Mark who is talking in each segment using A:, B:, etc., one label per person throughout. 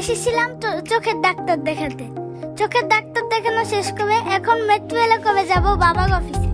A: এসেছিলাম তো চোখের ডাক্তার দেখাতে। চোখের ডাক্তার দেখানো শেষ করে এখন মেট্রো রেলে করে যাব বাবার অফিসে।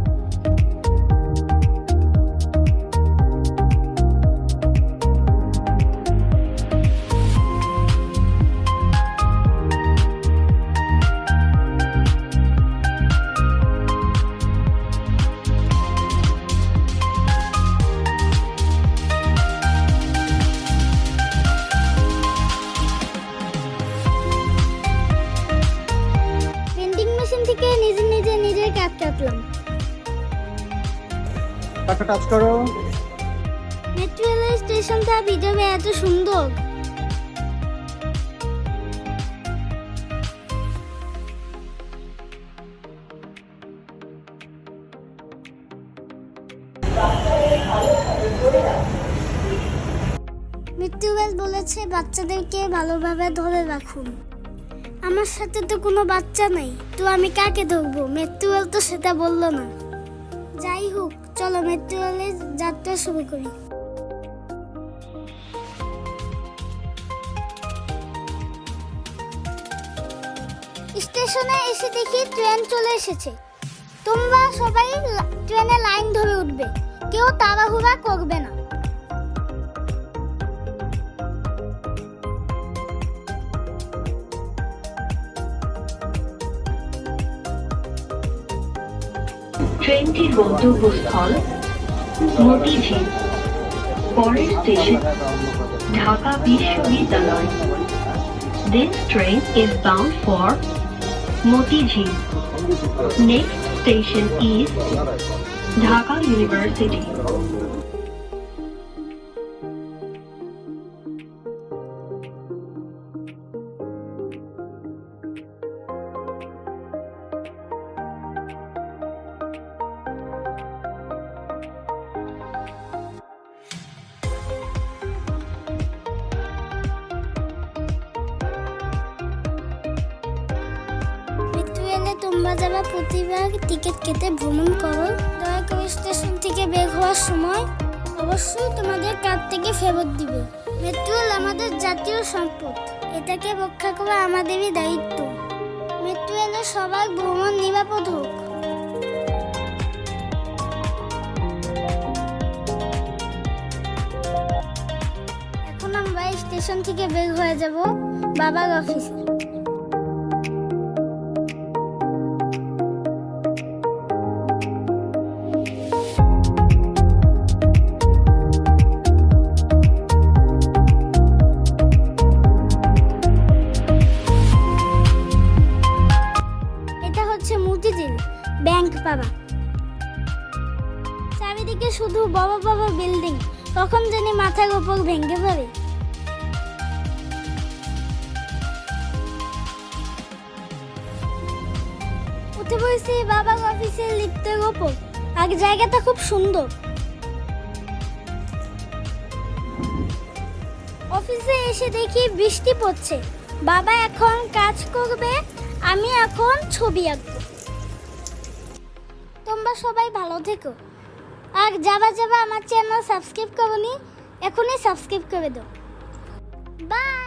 A: থেকে নিজের কাজ কাটলাম।
B: টাচ করো।
A: মেট্রো রেল স্টেশনটা ভিডিওতে এত সুন্দর। মেট্রো রেল বলেছে বাচ্চাদেরকে ভালোভাবে ধরে রাখুন। আমার সাথে তো কোনো বাচ্চা নাই, তো আমি কাকে ধরবো? মেট্রো রেল তো সেটা বললো না। যাই হোক, চলো মেট্রো রেলের যাত্রা শুরু করি। স্টেশনে এসে দেখি ট্রেন চলে এসেছে। তোমরা সবাই ট্রেনে লাইন ধরে উঠবে, কেউ তাড়াহুড়া করবে না।
C: ট্রেনটির গন্তব্যস্থল মতিঝিল। পরের স্টেশন ঢাকা বিশ্ববিদ্যালয়। This train is bound for Motijheel. Next station is Dhaka University.
A: তোমরা যারা প্রতিবার টিকিট কেটে ভ্রমণ করো, দয়া করে স্টেশন থেকে বের হওয়ার সময় অবশ্যই তোমাদের কার্ড থেকে ফেরত দিবে। মেট্রো রেল আমাদের জাতীয় সম্পদ, এটাকে রক্ষা করা আমাদেরই দায়িত্ব। মেট্রো রেলে সবার ভ্রমণ নিরাপদ হোক। এখন আমরা স্টেশন থেকে বের হয়ে যাব বাবার অফিসে। মতিঝিল ব্যাংক পাবা। চারিদিকে শুধু বড় বড় বিল্ডিং, কখন জানি মাথার উপর ভেঙে পড়ে। উঠে পড়েছি বাবার অফিসের লিফটের উপর, আর জায়গাটা খুব সুন্দর। অফিসে এসে দেখি বৃষ্টি পড়ছে। বাবা এখন কাজ করবে, আমি এখন ছবি আঁকবো। তোমরা সবাই ভালো থেকো, আর যাবা আমার চ্যানেল সাবস্ক্রাইব করোনি, এখনই সাবস্ক্রাইব করে দাও। বাই।